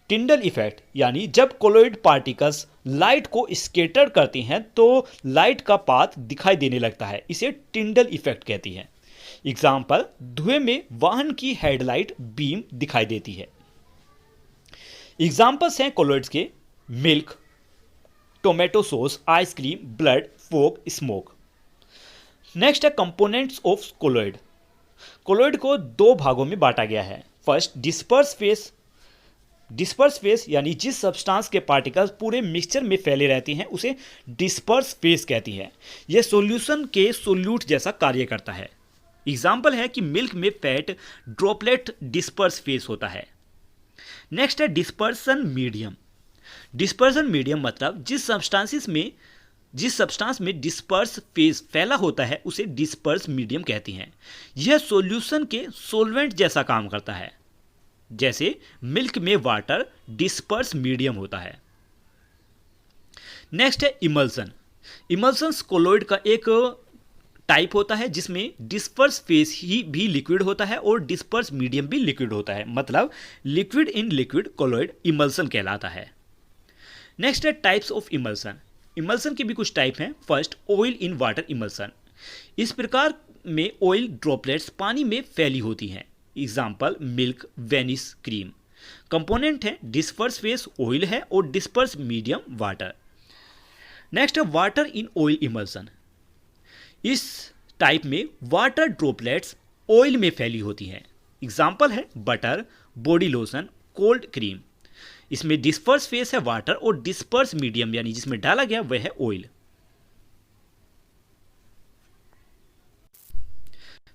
टिंडल इफेक्ट यानी जब कोलॉइड पार्टिकल्स लाइट को स्कैटर करती हैं तो लाइट का पाथ दिखाई देने लगता है, इसे टिंडल इफेक्ट कहती हैं। एग्जाम्पल, धुएं में वाहन की हेडलाइट बीम दिखाई देती है। एग्जाम्पल्स हैं कोलॉइड्स के milk, tomato sauce, ice cream, blood, fog, smoke. Next है कंपोनेंट्स ऑफ कोलॉइड। कोलॉइड को दो भागों में बांटा गया है। First, disperse phase. Disperse phase यानी जिस सब्सटेंस के पार्टिकल्स पूरे मिक्सचर में फैले रहती हैं उसे डिस्पर्स फेस कहती है। यह सॉल्यूशन के सोल्यूट जैसा कार्य करता है। एग्जाम्पल है कि मिल्क में फैट ड्रॉपलेट डिस्पर्स फेस होता है। नेक्स्ट है डिस्पर्सन मीडियम। डिस्पर्सन मीडियम मतलब जिस सब्सटेंस में डिस्पर्स फेस फैला होता है उसे डिस्पर्स मीडियम कहती हैं। यह सॉल्यूशन के सोलवेंट जैसा काम करता है, जैसे मिल्क में वाटर डिस्पर्स मीडियम होता है। नेक्स्ट है इमल्सन। इमल्सन कोलॉइड का एक टाइप होता है जिसमें डिस्पर्स फेस ही भी लिक्विड होता है और डिस्पर्स मीडियम भी लिक्विड होता है, मतलब liquid in liquid colloid emulsion कहलाता है। नेक्स्ट है टाइप्स ऑफ इमल्सन। इमल्सन के भी कुछ टाइप हैं। First, oil in water emulsion. इस प्रकार में ऑयल ड्रॉपलेट्स पानी में फैली होती हैं। Example milk, Venice, cream. Component है डिस्पर्स फेस ऑयल है और डिस्पर्स मीडियम वाटर। नेक्स्ट है वाटर इन ऑयल इमल्सन। इस टाइप में वाटर ड्रॉपलेट्स ऑयल में फैली होती हैं। एग्जाम्पल है butter, body lotion, cold cream. इसमें डिस्पर्स फेस है वाटर और डिस्पर्स मीडियम यानी जिसमें डाला गया वह है ऑयल।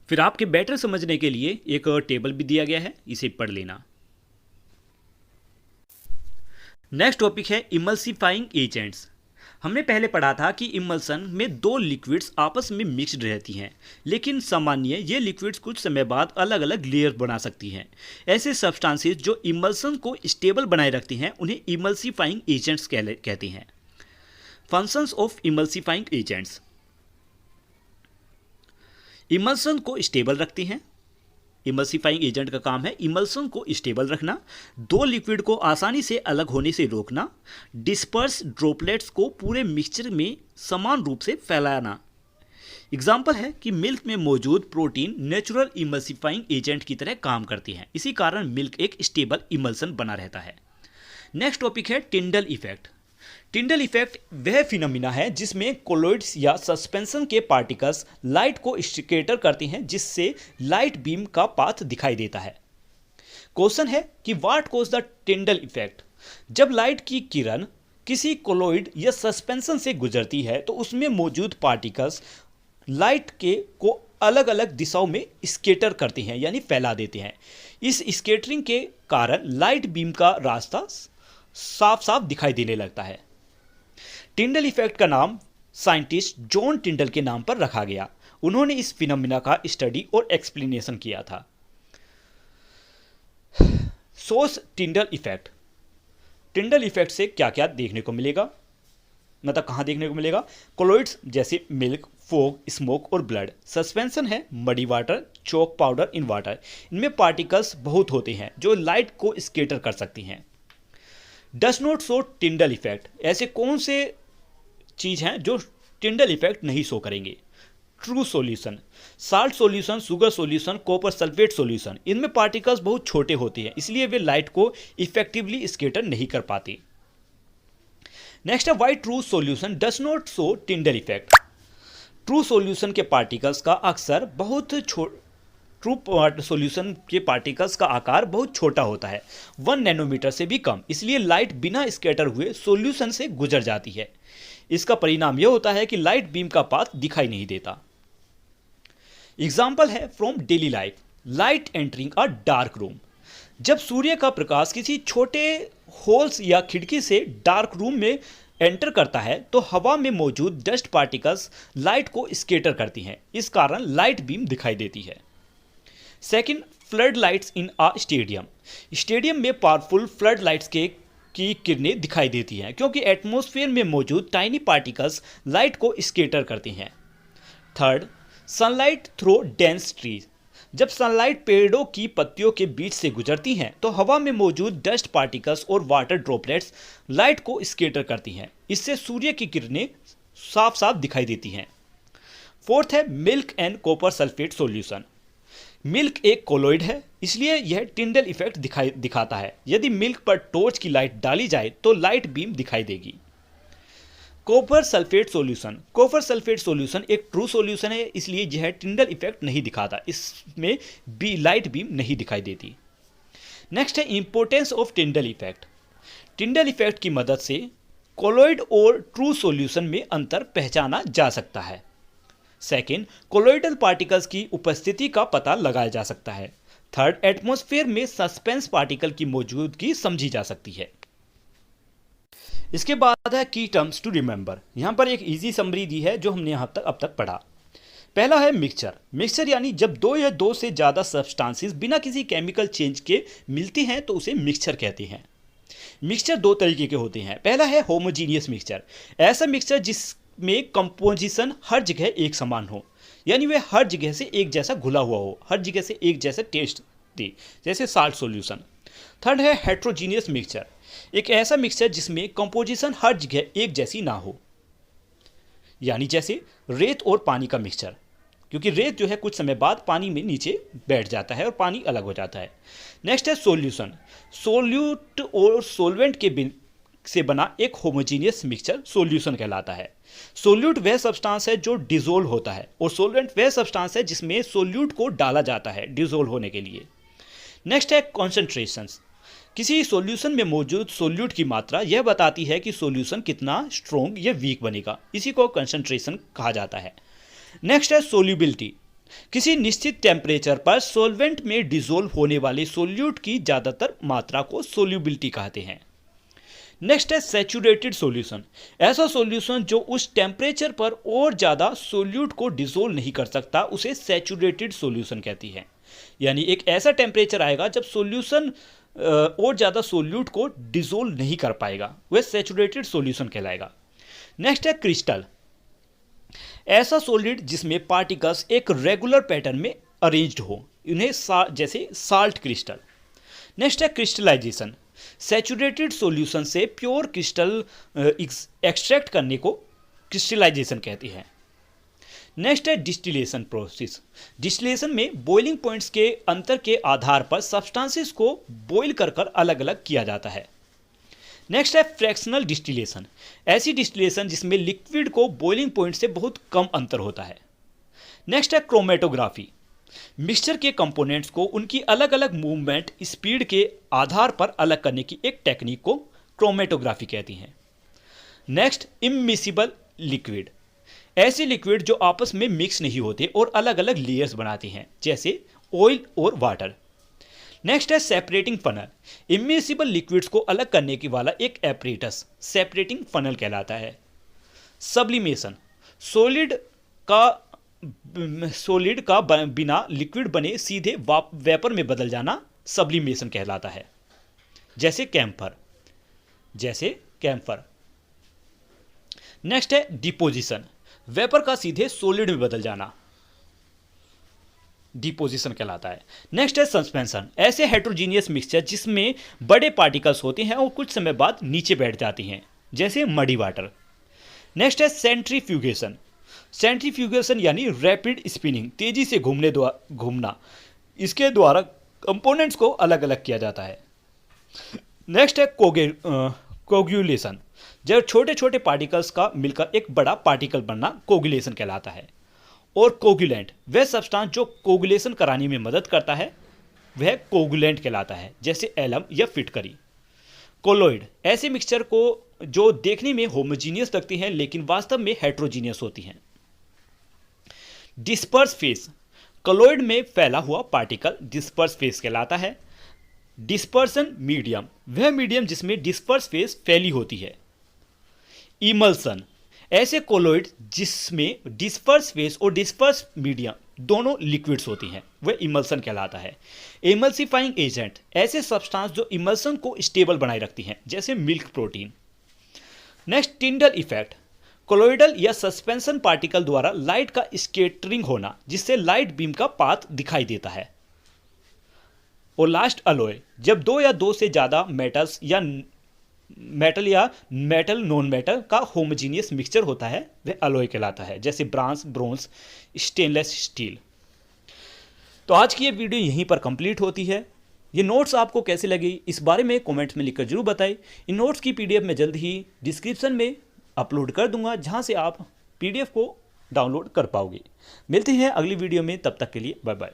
फिर आपके बेटर समझने के लिए एक टेबल भी दिया गया है, इसे पढ़ लेना। नेक्स्ट टॉपिक है इमल्सिफाइंग एजेंट्स। हमने पहले पढ़ा था कि इमल्सन में दो लिक्विड्स आपस में मिक्स्ड रहती हैं, लेकिन सामान्य ये लिक्विड्स कुछ समय बाद अलग अलग लेयर बना सकती हैं। ऐसे सब्सटेंसेस जो इमल्सन को स्टेबल बनाए रखती हैं उन्हें इमल्सिफाइंग एजेंट्स कहते हैं। Functions of emulsifying agents. Emulsion को स्टेबल रखती हैं। इमल्सिफाइंग एजेंट का काम है इमल्सन को स्टेबल रखना, दो लिक्विड को आसानी से अलग होने से रोकना, डिस्पर्स ड्रॉपलेट्स को पूरे मिक्सचर में समान रूप से फैलाना। एग्जाम्पल है कि मिल्क में मौजूद प्रोटीन नेचुरल इमल्सिफाइंग एजेंट की तरह काम करती हैं, इसी कारण मिल्क एक स्टेबल इमल्सन बना रहता है। नेक्स्ट टॉपिक है टिंडल इफेक्ट। टिंडल इफेक्ट वह फिनोमिना है जिसमें कोलॉइड्स या सस्पेंशन के पार्टिकल्स लाइट को स्कैटर करते हैं, जिससे लाइट बीम का पाथ दिखाई देता है। क्वेश्चन है कि what cause the Tyndall effect. जब लाइट की किरण किसी कोलॉइड या सस्पेंशन से गुजरती है तो उसमें मौजूद पार्टिकल्स लाइट के को अलग अलग दिशाओं में स्कैटर करते हैं यानी फैला देते हैं। इस स्कैटरिंग के कारण लाइट बीम का रास्ता साफ साफ दिखाई देने लगता है। टिंडल इफेक्ट का नाम साइंटिस्ट जॉन टिंडल के नाम पर रखा गया। उन्होंने इस फिनोमिना का स्टडी और एक्सप्लेनेशन किया था। Source Tyndall effect. Tyndall effect से क्या क्या देखने को मिलेगा, मतलब कहाँ देखने को मिलेगा। कोलॉइड्स जैसे मिल्क, फोग, स्मोक और ब्लड। सस्पेंशन है muddy water, chalk powder in water. इनमें पार्टिकल्स बहुत होते हैं जो लाइट को स्कैटर कर सकती हैं। Does not show Tyndall effect. ऐसे कौन से चीज हैं जो टिंडल इफेक्ट नहीं शो करेंगे। True solution, salt solution, sugar solution, copper sulphate solution. इनमें पार्टिकल्स बहुत छोटे होते हैं, इसलिए वे लाइट को इफेक्टिवली स्कैटर नहीं कर पाते। नेक्स्ट है why true solution does not show Tyndall effect. True solution के पार्टिकल्स का अक्सर बहुत ट्रू सॉल्यूशन के पार्टिकल्स का आकार बहुत छोटा होता है, 1 नैनोमीटर से भी कम, इसलिए लाइट बिना स्कैटर हुए सॉल्यूशन से गुजर जाती है। इसका परिणाम यह होता है कि लाइट बीम का पाथ दिखाई नहीं देता। एग्जाम्पल है from daily life, light entering a dark room. जब सूर्य का प्रकाश किसी छोटे होल्स या खिड़की से डार्क रूम में एंटर करता है तो हवा में मौजूद डस्ट पार्टिकल्स लाइट को स्कैटर करती हैं, इस कारण लाइट बीम दिखाई देती है। सेकेंड, फ्लड लाइट्स इन अ स्टेडियम। स्टेडियम में पावरफुल फ्लड लाइट्स की किरणें दिखाई देती हैं क्योंकि एटमॉस्फेयर में मौजूद टाइनी पार्टिकल्स लाइट को स्कैटर करती हैं। Third, sunlight through dense trees. जब सनलाइट पेड़ों की पत्तियों के बीच से गुजरती हैं तो हवा में मौजूद डस्ट पार्टिकल्स और वाटर ड्रॉपलेट्स लाइट को स्कैटर करती हैं, इससे सूर्य की किरणें साफ साफ दिखाई देती हैं। फोर्थ है milk and copper sulphate solution. Milk एक कोलॉइड है, इसलिए यह टिंडल इफेक्ट दिखाता है। यदि मिल्क पर टॉर्च की लाइट डाली जाए तो लाइट बीम दिखाई देगी। Copper sulphate solution. Copper sulphate solution एक ट्रू सॉल्यूशन है, इसलिए यह टिंडल इफेक्ट नहीं दिखाता, इसमें भी लाइट बीम नहीं दिखाई देती। नेक्स्ट है importance of Tyndall effect. Tyndall effect की मदद से कोलॉइड और ट्रू सॉल्यूशन में अंतर पहचाना जा सकता है। सेकेंड, कोलॉइडल पार्टिकल्स की उपस्थिति का पता लगाया जा सकता है। थर्ड, एटमॉस्फेयर में सस्पेंस पार्टिकल की मौजूदगी समझी जा सकती है। इसके बाद है की टर्म्स टू रिमेंबर। यहाँ पर एक इजी समरी दी है जो हमने यहाँ तक अब तक पढ़ा। पहला है मिक्सचर। मिक्सचर यानी जब दो या दो से ज़्यादा सब्सटेंसेस बिना किसी केमिकल चेंज के मिलती हैं तो उसे मिक्सचर कहते हैं। मिक्सचर दो तरीके के होते हैं। पहला है होमोजीनियस मिक्सचर। ऐसा मिक्सचर जिसमें कंपोजिशन हर जगह एक समान हो। यानी वह हर जगह से एक जैसा घुला हुआ हो, हर जगह से एक जैसा टेस्ट दे, जैसे साल्ट सॉल्यूशन। थर्ड है हेट्रोजीनियस मिक्सचर, एक ऐसा मिक्सचर जिसमें कंपोजिशन हर जगह एक जैसी ना हो, यानी जैसे रेत और पानी का मिक्सचर, क्योंकि रेत जो है कुछ समय बाद पानी में नीचे बैठ जाता है और पानी अलग हो जाता है। नेक्स्ट है सॉल्यूशन, सोल्यूट और सोलवेंट के से बना एक होमोजीनियस मिक्सचर सॉल्यूशन कहलाता है। सोल्यूट वह सब्सटेंस है जो डिसोल्व होता है और सोलवेंट वह सब्सटेंस है जिसमें सोल्यूट को डाला जाता है डिसोल्व होने के लिए। नेक्स्ट है कॉन्सेंट्रेशंस, किसी सॉल्यूशन में मौजूद सोल्यूट की मात्रा यह बताती है कि सॉल्यूशन कितना स्ट्रॉन्ग या वीक बनेगा, इसी को कंसंट्रेशन कहा जाता है। नेक्स्ट है सोल्यूबिलिटी, किसी निश्चित टेम्परेचर पर सॉल्वेंट में डिसोल्व होने वाले सोल्यूट की ज़्यादातर मात्रा को सोल्यूबिलिटी कहते हैं। नेक्स्ट है सैचुरेटेड सॉल्यूशन, ऐसा सॉल्यूशन जो उस टेम्परेचर पर और ज़्यादा सोल्यूट को डिसोल्व नहीं कर सकता उसे सैचुरेटेड सॉल्यूशन कहती है। यानी एक ऐसा टेम्परेचर आएगा जब सॉल्यूशन और ज़्यादा सोल्यूट को डिसोल्व नहीं कर पाएगा, वह सैचुरेटेड सॉल्यूशन कहलाएगा। नेक्स्ट है क्रिस्टल, ऐसा सॉलिड जिसमें पार्टिकल्स एक रेगुलर पैटर्न में अरेंज्ड हो, इन्हें जैसे साल्ट क्रिस्टल। नेक्स्ट है क्रिस्टलाइजेशन, सैचुरेटेड सॉल्यूशन से प्योर क्रिस्टल एक्सट्रैक्ट करने को क्रिस्टलाइजेशन कहती है। नेक्स्ट है डिस्टिलेशन प्रोसेस, डिस्टिलेशन में बॉइलिंग पॉइंट्स के अंतर के आधार पर सब्सटेंसेस को बॉइल कर अलग अलग किया जाता है। नेक्स्ट है फ्रैक्शनल डिस्टिलेशन, ऐसी डिस्टिलेशन जिसमें लिक्विड को बॉइलिंग पॉइंट से बहुत कम अंतर होता है। नेक्स्ट है क्रोमेटोग्राफी, मिक्सचर के कंपोनेंट्स को उनकी अलग अलग मूवमेंट स्पीड के आधार पर अलग करने की एक टेक्निक को क्रोमेटोग्राफी कहती हैं। नेक्स्ट इममिसिबल लिक्विड, ऐसे लिक्विड जो आपस में मिक्स नहीं होते और अलग अलग लेयर्स बनाते हैं, जैसे ऑयल और वाटर। नेक्स्ट है सेपरेटिंग फनल, इममिसिबल लिक्विड्स को अलग करने की वाला एक एपरेटस सेपरेटिंग फनल कहलाता है। सब्लिमेशन, सॉलिड का बिना लिक्विड बने सीधे वेपर में बदल जाना सब्लिमेशन कहलाता है, जैसे कैम्फर। नेक्स्ट है डिपोजिशन, वेपर का सीधे सॉलिड में बदल जाना डिपोजिशन कहलाता है। नेक्स्ट है सस्पेंशन, ऐसे हेट्रोजीनियस मिक्सचर जिसमें बड़े पार्टिकल्स होते हैं और कुछ समय बाद नीचे बैठ जाती हैं, जैसे मडी वाटर। नेक्स्ट है सेंट्रीफ्यूगेशन, सेंट्रीफ्यूगेशन यानी रैपिड स्पिनिंग, तेजी से घूमना, इसके द्वारा कंपोनेंट्स को अलग अलग किया जाता है। नेक्स्ट है कोगुलेशन, जब छोटे छोटे पार्टिकल्स का मिलकर एक बड़ा पार्टिकल बनना कोगुलेशन कहलाता है। और कोगुलेंट, वह सब्सटेंस जो कोगुलेशन कराने में मदद करता है, वह कोगुलेंट कहलाता है, जैसे एलम या फिटकरी। कोलोइड, ऐसे मिक्सचर को जो देखने में होमोजीनियस लगती हैं लेकिन वास्तव में हेट्रोजीनियस होती हैं। डिस्पर्स फेस, कोलोइड में फैला हुआ पार्टिकल डिस्पर्स फेस कहलाता है। डिस्पर्सन मीडियम, वह मीडियम जिसमें डिस्पर्स फेस फैली होती है। इमल्सन, ऐसे कोलोइड जिसमें डिस्पर्स फेस और डिस्पर्स मीडियम दोनों लिक्विड्स होती हैं, वह इमल्सन कहलाता है। इमल्सिफाइंग एजेंट, ऐसे सब्सटेंस जो इमल्सन को स्टेबल बनाए रखती हैं, जैसे milk protein. Next Tyndall effect, colloidal या सस्पेंशन पार्टिकल द्वारा लाइट का स्कैटरिंग होना, जिससे लाइट बीम का पाथ दिखाई देता है। और लास्ट अलॉय, जब दो या दो से ज़्यादा मेटल्स या मेटल नॉन मेटल का होमोजीनियस मिक्सचर होता है, वह अलॉय कहलाता है, जैसे ब्रॉन्ज, स्टेनलेस स्टील। तो आज की ये वीडियो यहीं पर कंप्लीट होती है। ये नोट्स आपको कैसे लगी इस बारे में कमेंट्स में लिखकर जरूर बताएं। इन नोट्स की पीडीएफ मैं जल्द ही डिस्क्रिप्शन में अपलोड कर दूंगा, जहां से आप पीडीएफ को डाउनलोड कर पाओगे। मिलते हैं अगली वीडियो में, तब तक के लिए बाय बाय।